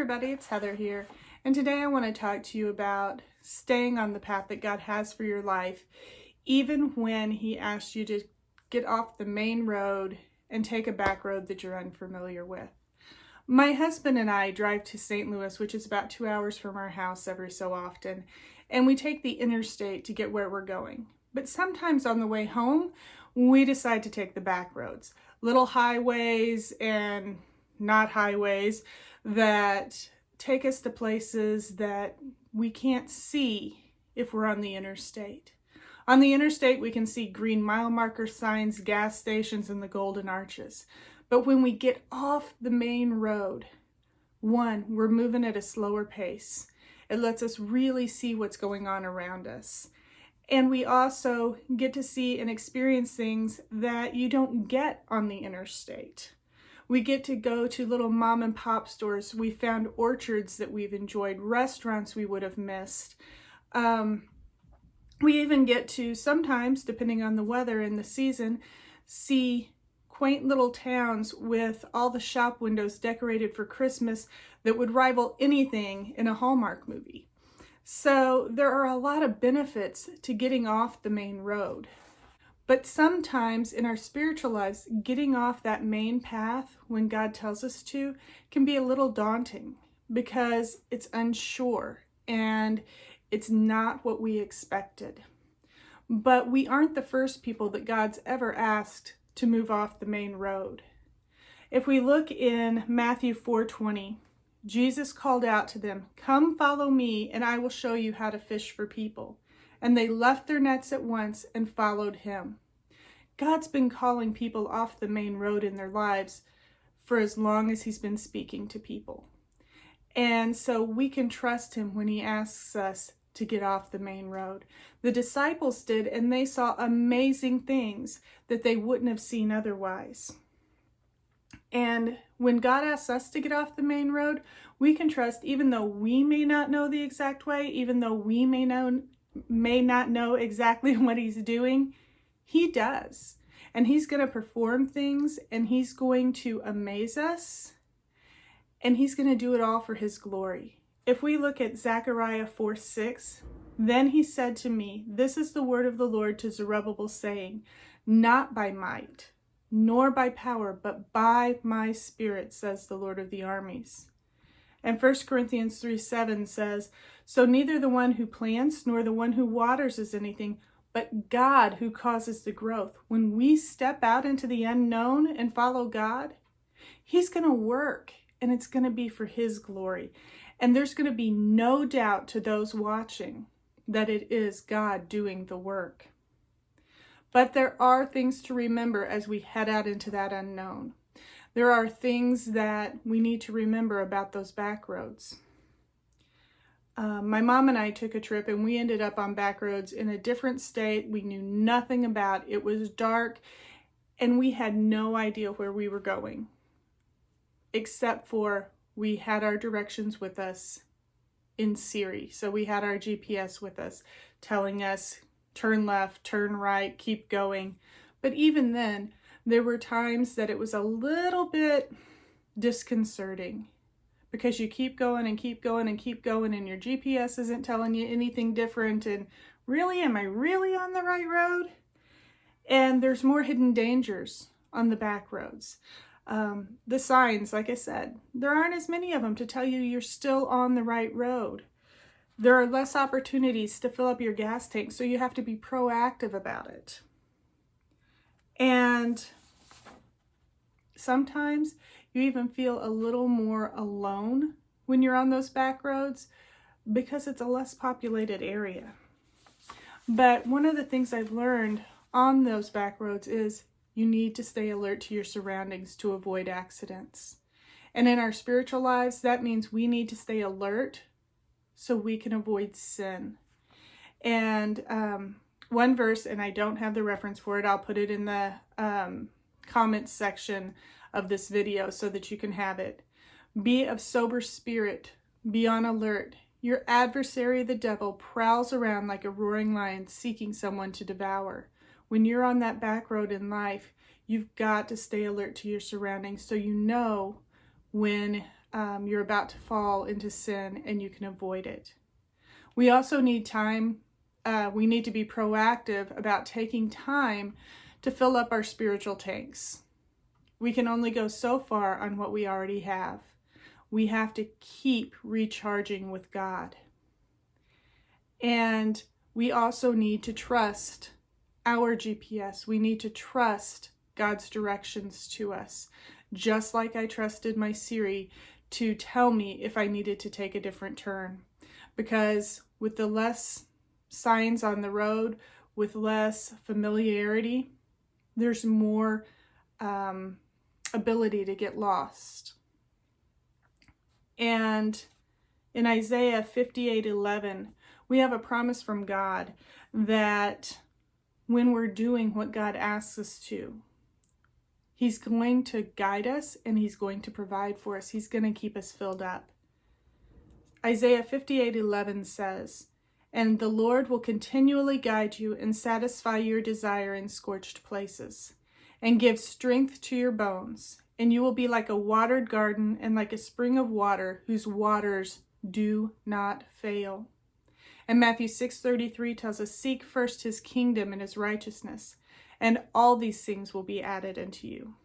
everybody, it's Heather here, and today I want to talk to you about staying on the path that God has for your life, even when He asks you to get off the main road and take a back road that you're unfamiliar with. My husband and I drive to St. Louis, which is about 2 hours from our house every so often, and we take the interstate to get where we're going. But sometimes on the way home, we decide to take the back roads, little highways and not highways that take us to places that we can't see if we're on the interstate. On the interstate, we can see green mile marker signs, gas stations, and the golden arches. But when we get off the main road, one, we're moving at a slower pace. It lets us really see what's going on around us. And we also get to see and experience things that you don't get on the interstate. We get to go to little mom and pop stores. We found orchards that we've enjoyed, restaurants we would have missed. We even get to sometimes, depending on the weather and the season, see quaint little towns with all the shop windows decorated for Christmas that would rival anything in a Hallmark movie. So there are a lot of benefits to getting off the main road. But sometimes in our spiritual lives, getting off that main path when God tells us to can be a little daunting because it's unsure and it's not what we expected. But we aren't the first people that God's ever asked to move off the main road. If we look in Matthew 4:20, Jesus called out to them, "Come follow me and I will show you how to fish for people." And they left their nets at once and followed him. God's been calling people off the main road in their lives for as long as he's been speaking to people. And so we can trust him when he asks us to get off the main road. The disciples did, and they saw amazing things that they wouldn't have seen otherwise. And when God asks us to get off the main road, we can trust, even though we may not know the exact way, even though we may not know exactly what he's doing, he does. And he's going to perform things, and he's going to amaze us, and he's going to do it all for his glory. If we look at Zechariah 4:6, then he said to me, "This is the word of the Lord to Zerubbabel, saying, not by might, nor by power, but by my spirit, says the Lord of the armies." And 1 Corinthians 3:7 says, "So neither the one who plants nor the one who waters is anything, but God who causes the growth." When we step out into the unknown and follow God, he's going to work, and it's going to be for his glory. And there's going to be no doubt to those watching that it is God doing the work. But there are things to remember as we head out into that unknown. There are things that we need to remember about those back roads. My mom and I took a trip, and we ended up on back roads in a different state we knew nothing about. It was dark, and we had no idea where we were going, except for we had our directions with us in Siri. So we had our GPS with us telling us, turn left, turn right, keep going. But even then, there were times that it was a little bit disconcerting because you keep going and keep going and keep going, and your GPS isn't telling you anything different. And really, am I really on the right road? And there's more hidden dangers on the back roads. The signs, like I said, there aren't as many of them to tell you you're still on the right road. There are less opportunities to fill up your gas tank, so you have to be proactive about it. And sometimes you even feel a little more alone when you're on those back roads because it's a less populated area. But one of the things I've learned on those back roads is you need to stay alert to your surroundings to avoid accidents. And in our spiritual lives, that means we need to stay alert so we can avoid sin. And one verse, and I don't have the reference for it, I'll put it in the comments section of this video so that you can have it. "Be of sober spirit, be on alert. Your adversary, the devil, prowls around like a roaring lion seeking someone to devour." When you're on that back road in life, you've got to stay alert to your surroundings so you know when you're about to fall into sin and you can avoid it. We also need time. We need to be proactive about taking time to fill up our spiritual tanks. We can only go so far on what we already have. We have to keep recharging with God. And we also need to trust our GPS. We need to trust God's directions to us, just like I trusted my Siri to tell me if I needed to take a different turn. Because with the less signs on the road, with less familiarity, there's more ability to get lost. And in Isaiah 58:11, we have a promise from God that when we're doing what God asks us to, He's going to guide us and He's going to provide for us. He's going to keep us filled up. Isaiah 58:11 says, "And the Lord will continually guide you and satisfy your desire in scorched places, and give strength to your bones. And you will be like a watered garden and like a spring of water whose waters do not fail." And Matthew 6:33 tells us, "Seek first His kingdom and His righteousness, and all these things will be added unto you."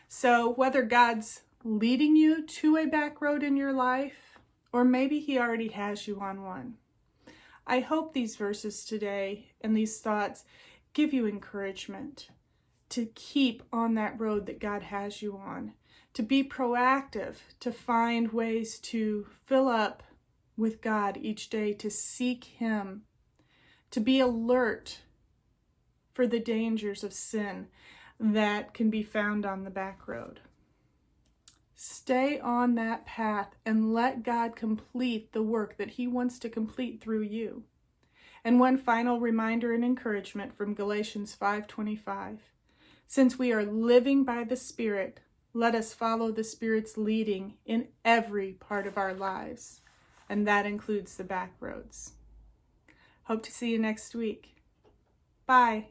So whether God's leading you to a back road in your life, or maybe He already has you on one, I hope these verses today and these thoughts give you encouragement to keep on that road that God has you on, to be proactive, to find ways to fill up with God each day, to seek Him, to be alert for the dangers of sin that can be found on the back road. Stay on that path and let God complete the work that He wants to complete through you. And one final reminder and encouragement from Galatians 5:25. Since we are living by the Spirit, let us follow the Spirit's leading in every part of our lives. And that includes the back roads. Hope to see you next week. Bye.